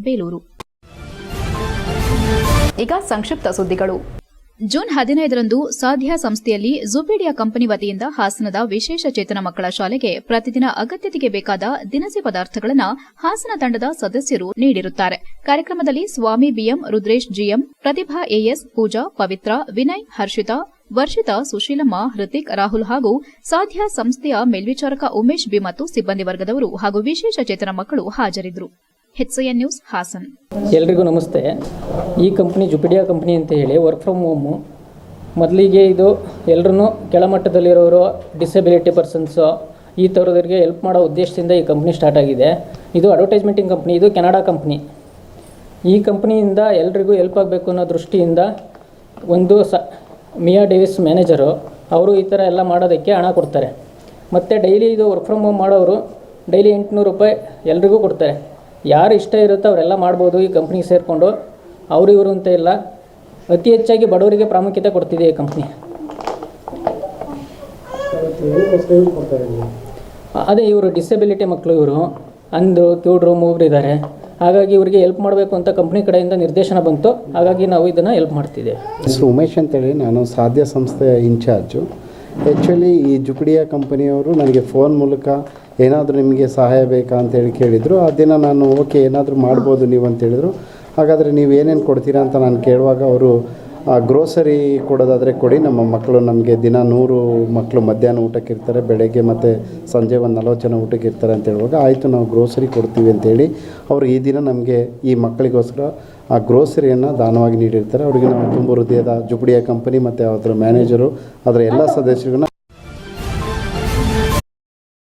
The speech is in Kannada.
ಬೇಲೂರು. ಈಗ ಸಂಕ್ಷಿಪ್ತ ಸುದ್ದಿಗಳು. ಜೂನ್ 15ರಂದು ಸಾಧ್ಯ ಸಂಸ್ಥೆಯಲ್ಲಿ ಜುಪೀಡಿಯಾ ಕಂಪನಿ ವತಿಯಿಂದ ಹಾಸನದ ವಿಶೇಷ ಚೇತನ ಮಕ್ಕಳ ಶಾಲೆಗೆ ಪ್ರತಿದಿನ ಅಗತ್ಯತೆಗೆ ಬೇಕಾದ ದಿನಸಿ ಪದಾರ್ಥಗಳನ್ನು ಹಾಸನ ತಂಡದ ಸದಸ್ಯರು ನೀಡಿರುತ್ತಾರೆ. ಕಾರ್ಯಕ್ರಮದಲ್ಲಿ ಸ್ವಾಮಿ ಬಿಎಂ, ರುದ್ರೇಶ್ ಜಿಎಂ, ಪ್ರತಿಭಾ ಎಎಸ್, ಪೂಜಾ, ಪವಿತ್ರ, ವಿನಯ್, ಹರ್ಷಿತಾ, ವರ್ಷಿತಾ, ಸುಶೀಲಮ್ಮ, ಹೃತಿಕ್, ರಾಹುಲ್ ಹಾಗೂ ಸಾಧ್ಯ ಸಂಸ್ಥೆಯ ಮೇಲ್ವಿಚಾರಕ ಉಮೇಶ್ ಬಿ ಮತ್ತು ಸಿಬ್ಬಂದಿ ವರ್ಗದವರು ಹಾಗೂ ವಿಶೇಷ ಚೇತನ ಮಕ್ಕಳು ಹಾಜರಿದ್ದರು. HCN news Hassan. ಎಲ್ರಿಗೂ ನಮಸ್ತೆ. ಈ ಕಂಪ್ನಿ ಜುಪಿಡಿಯಾ ಕಂಪ್ನಿ ಅಂತ ಹೇಳಿ ವರ್ಕ್ ಫ್ರಮ್ ಹೋಮು. ಮೊದಲಿಗೆ ಇದು ಎಲ್ಲರೂ ಕೆಳಮಟ್ಟದಲ್ಲಿರೋರು, ಡಿಸೆಬಿಲಿಟಿ ಪರ್ಸನ್ಸು, ಈ ಥರದವರಿಗೆ ಹೆಲ್ಪ್ ಮಾಡೋ ಉದ್ದೇಶದಿಂದ ಈ ಕಂಪ್ನಿ ಸ್ಟಾರ್ಟ್ ಆಗಿದೆ. ಇದು ಅಡ್ವರ್ಟೈಸ್ಮೆಂಟಿಂಗ್ ಕಂಪ್ನಿ, ಇದು ಕೆನಡಾ ಕಂಪ್ನಿ. ಈ ಕಂಪ್ನಿಯಿಂದ ಎಲ್ರಿಗೂ ಹೆಲ್ಪ್ ಆಗಬೇಕು ಅನ್ನೋ ದೃಷ್ಟಿಯಿಂದ ಒಂದು ಮಿಯಾ ಡೇವಿಸ್ ಮ್ಯಾನೇಜರು ಅವರು ಈ ಥರ ಎಲ್ಲ ಮಾಡೋದಕ್ಕೆ ಹಣ ಕೊಡ್ತಾರೆ. ಮತ್ತು ಡೈಲಿ ಇದು ವರ್ಕ್ ಫ್ರಮ್ ಹೋಮ್ ಮಾಡೋರು ಡೈಲಿ 800 ರೂಪಾಯಿ ಎಲ್ರಿಗೂ ಕೊಡ್ತಾರೆ. ಯಾರು ಇಷ್ಟ ಇರುತ್ತೋ ಅವರೆಲ್ಲ ಮಾಡ್ಬೋದು ಈ ಕಂಪ್ನಿಗೆ ಸೇರಿಕೊಂಡು. ಅವರು ಇವರು ಅಂತ ಇಲ್ಲ, ಅತಿ ಹೆಚ್ಚಾಗಿ ಬಡವರಿಗೆ ಪ್ರಾಮುಖ್ಯತೆ ಕೊಡ್ತಿದೆ ಈ ಕಂಪ್ನಿ. ಅದೇ ಇವರು ಡಿಸೆಬಿಲಿಟಿ ಮಕ್ಕಳು, ಇವರು ಅಂಧರು, ಕಿವುಡರು, ಮೂಗರಿದ್ದಾರೆ. ಹಾಗಾಗಿ ಇವರಿಗೆ ಹೆಲ್ಪ್ ಮಾಡಬೇಕು ಅಂತ ಕಂಪ್ನಿ ಕಡೆಯಿಂದ ನಿರ್ದೇಶನ ಬಂತು. ಹಾಗಾಗಿ ನಾವು ಇದನ್ನು ಹೆಲ್ಪ್ ಮಾಡ್ತಿದ್ದೇವೆ. ಹೆಸರು ಉಮೇಶ್ ಅಂತೇಳಿ, ನಾನು ಸಾಧ್ಯ ಸಂಸ್ಥೆಯ ಇನ್ಚಾರ್ಜು. ಆ್ಯಕ್ಚುಲಿ ಈ ಜುಪಿಡಿಯಾ ಕಂಪನಿಯವರು ನನಗೆ ಫೋನ್ ಮೂಲಕ ಏನಾದರೂ ನಿಮಗೆ ಸಹಾಯ ಬೇಕಾ ಅಂತೇಳಿ ಕೇಳಿದರು. ಆ ದಿನ ನಾನು ಓಕೆ ಏನಾದರೂ ಮಾಡ್ಬೋದು ನೀವು ಅಂತೇಳಿದರು. ಹಾಗಾದರೆ ನೀವು ಏನೇನು ಕೊಡ್ತೀರಾ ಅಂತ ನಾನು ಕೇಳುವಾಗ ಅವರು ಗ್ರೋಸರಿ ಕೊಡೋದಾದರೆ ಕೊಡಿ, ನಮ್ಮ ಮಕ್ಕಳು ನಮಗೆ ದಿನ 100 ಮಕ್ಕಳು ಮಧ್ಯಾಹ್ನ ಊಟಕ್ಕೆ ಇರ್ತಾರೆ, ಬೆಳಗ್ಗೆ ಮತ್ತು ಸಂಜೆ ಒಂದು 40 ಜನ ಊಟಕ್ಕೆ ಇರ್ತಾರೆ ಅಂತ ಹೇಳುವಾಗ ಆಯಿತು ನಾವು ಗ್ರೋಸರಿ ಕೊಡ್ತೀವಿ ಅಂತೇಳಿ ಅವರು ಈ ದಿನ ನಮಗೆ ಈ ಮಕ್ಕಳಿಗೋಸ್ಕರ ಆ ಗ್ರೋಸರಿಯನ್ನು ದಾನವಾಗಿ ನೀಡಿರ್ತಾರೆ. ಅವರಿಗೆ ನಾವು ತುಂಬ ಹೃದಯದ ಜುಪಿಡಿಯಾ ಕಂಪನಿ ಮತ್ತು ಅದರ ಮ್ಯಾನೇಜರು, ಅದರ ಎಲ್ಲ ಸದಸ್ಯರಿಗೂ